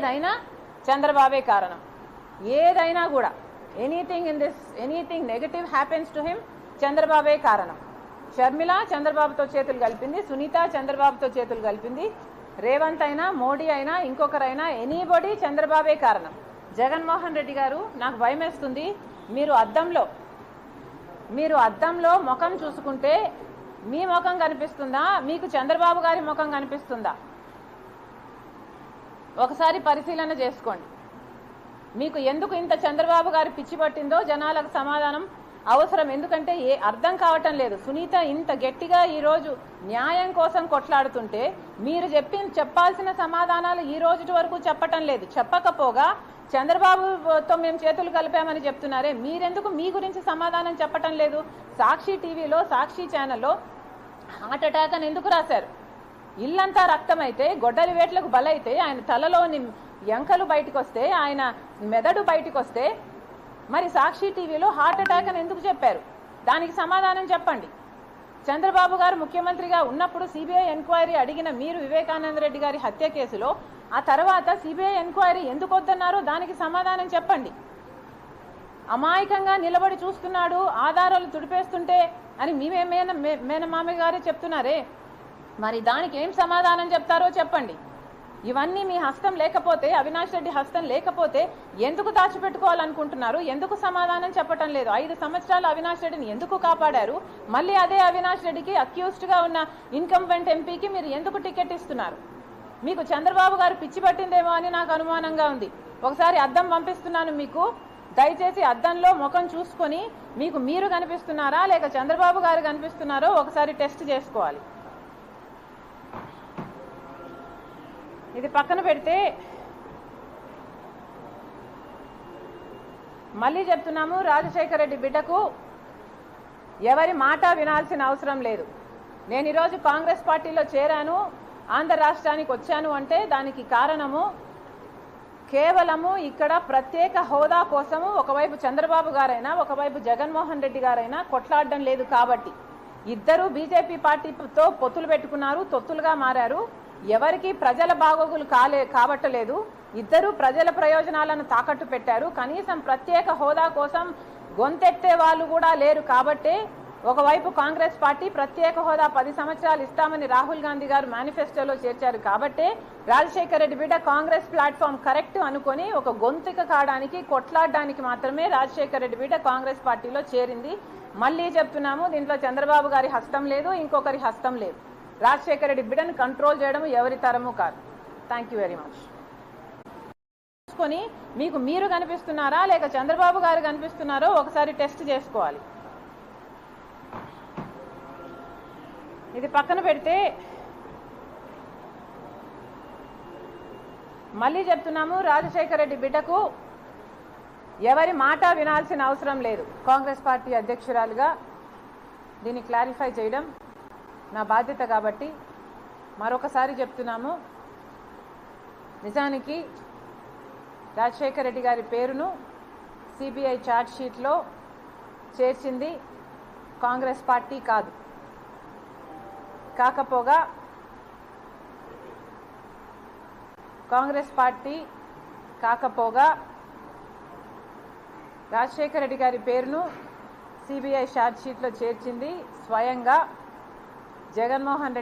ఏదైనా చంద్రబాబే కారణం. ఏదైనా కూడా anything negative happens to him, చంద్రబాబే కారణం. షర్మిల చంద్రబాబుతో చేతులు కలిపింది, సునీత చంద్రబాబుతో చేతులు కలిపింది, రేవంత్ అయినా మోడీ అయినా ఇంకొకరైనా ఎనీబడి చంద్రబాబే కారణం. జగన్మోహన్ రెడ్డి గారు, నాకు భయమేస్తుంది. మీరు అద్దంలో ముఖం చూసుకుంటే మీ ముఖం కనిపిస్తుందా, మీకు చంద్రబాబు గారి ముఖం కనిపిస్తుందా? ఒకసారి పరిశీలన చేసుకోండి. మీకు ఎందుకు ఇంత చంద్రబాబు గారి పిచ్చి పట్టిందో జనాలకు సమాధానం అవసరం. ఎందుకంటే అర్థం కావటం లేదు. సునీత ఇంత గట్టిగా ఈరోజు న్యాయం కోసం కొట్లాడుతుంటే మీరు చెప్పాల్సిన సమాధానాలు ఈ రోజు వరకు చెప్పటం లేదు. చెప్పకపోగా చంద్రబాబుతో మేము చేతులు కలిపామని చెప్తున్నారే, మీరెందుకు మీ గురించి సమాధానం చెప్పటం లేదు? సాక్షి టీవీలో, సాక్షి ఛానల్లో హార్ట్ అటాక్ అని ఎందుకు రాశారు? ఇల్లంతా రక్తమైతే, గొడ్డలి వేట్లకు బలైతే, ఆయన తలలోని ఎంకలు బయటకు వస్తే, ఆయన మెదడు బయటకు వస్తే, మరి సాక్షి టీవీలో హార్ట్ అటాక్ అని ఎందుకు చెప్పారు? దానికి సమాధానం చెప్పండి. చంద్రబాబు గారు ముఖ్యమంత్రిగా ఉన్నప్పుడు సిబిఐ ఎంక్వైరీ అడిగిన మీరు వివేకానంద రెడ్డి గారి హత్య కేసులో ఆ తర్వాత సిబిఐ ఎంక్వైరీ ఎందుకు వద్దన్నారో దానికి సమాధానం చెప్పండి. అమాయకంగా నిలబడి చూస్తున్నాడు, ఆధారాలు తుడిపేస్తుంటే అని మేనమామ గారే చెప్తున్నారే, మరి దానికి ఏం సమాధానం చెప్తారో చెప్పండి. ఇవన్నీ మీ హస్తం లేకపోతే, అవినాష్ రెడ్డి హస్తం లేకపోతే ఎందుకు దాచిపెట్టుకోవాలనుకుంటున్నారు? ఎందుకు సమాధానం చెప్పటం లేదు? 5 సంవత్సరాలు అవినాష్ రెడ్డిని ఎందుకు కాపాడారు? మళ్ళీ అదే అవినాష్ రెడ్డికి అక్యూజ్డ్గా ఉన్న ఇన్కంబెంట్ ఎంపీకి మీరు ఎందుకు టికెట్ ఇస్తున్నారు? మీకు చంద్రబాబు గారు పిచ్చి పట్టిందేమో అని నాకు అనుమానంగా ఉంది. ఒకసారి అద్దం పంపిస్తున్నాను మీకు, దయచేసి అద్దంలో ముఖం చూసుకొని మీకు మీరు కనిపిస్తున్నారా లేక చంద్రబాబు గారు కనిపిస్తున్నారో ఒకసారి టెస్ట్ చేసుకోవాలి. ఇది పక్కన పెడితే మళ్ళీ చెప్తున్నాము, రాజశేఖర రెడ్డి బిడ్డకు ఎవరి మాట వినాల్సిన అవసరం లేదు. నేను ఈరోజు కాంగ్రెస్ పార్టీలో చేరాను, ఆంధ్ర రాష్ట్రానికి వచ్చాను అంటే దానికి కారణము కేవలము ఇక్కడ ప్రత్యేక హోదా కోసము ఒకవైపు చంద్రబాబు గారైనా ఒకవైపు జగన్మోహన్ రెడ్డి గారైనా కొట్లాడడం లేదు కాబట్టి. ఇద్దరు బీజేపీ పార్టీతో పొత్తులు పెట్టుకున్నారు, తొత్తులుగా మారారు. ఎవరికి ప్రజల బాగోగులు కావట్లేదు. ఇద్దరు ప్రజల ప్రయోజనాలను తాకట్టు పెట్టారు. కనీసం ప్రత్యేక హోదా కోసం గొంతెత్తే వాళ్ళు కూడా లేరు. కాబట్టే ఒకవైపు కాంగ్రెస్ పార్టీ ప్రత్యేక హోదా 10 సంవత్సరాలు ఇస్తామని రాహుల్ గాంధీ గారు మేనిఫెస్టోలో చేర్చారు. కాబట్టే రాజశేఖర రెడ్డి బిడ్డ కాంగ్రెస్ ప్లాట్ఫామ్ కరెక్ట్ అనుకొని ఒక గొంతుక కావడానికి, కొట్లాడడానికి మాత్రమే రాజశేఖర రెడ్డి బిడ్డ కాంగ్రెస్ పార్టీలో చేరింది. మళ్ళీ చెప్తున్నాము, దీంట్లో చంద్రబాబు గారి హస్తం లేదు, ఇంకొకరి హస్తం లేదు. రాజశేఖర రెడ్డి బిడ్డను కంట్రోల్ చేయడం ఎవరి తరము కాదు. Thank you very much. చూసుకొని మీకు మీరు కనిపిస్తున్నారా లేక చంద్రబాబు గారు కనిపిస్తున్నారో ఒకసారి టెస్ట్ చేసుకోవాలి. ఇది పక్కన పెడితే మళ్ళీ చెప్తున్నాము, రాజశేఖర రెడ్డి బిడ్డకు ఎవరి మాట వినాల్సిన అవసరం లేదు. కాంగ్రెస్ పార్టీ అధ్యక్షురాలుగా దీన్ని క్లారిఫై చేయడం నా బాధ్యత కాబట్టి మరొకసారి చెప్తున్నాము, నిజానికి రాజశేఖర రెడ్డి గారి పేరును సిబిఐ ఛార్జ్ షీట్లో చేర్చింది కాంగ్రెస్ పార్టీ కాదు. కాకపోగా రాజశేఖర రెడ్డి గారి పేరును సిబిఐ ఛార్జ్ షీట్లో చేర్చింది స్వయంగా జగన్మోహన్ రెడ్డి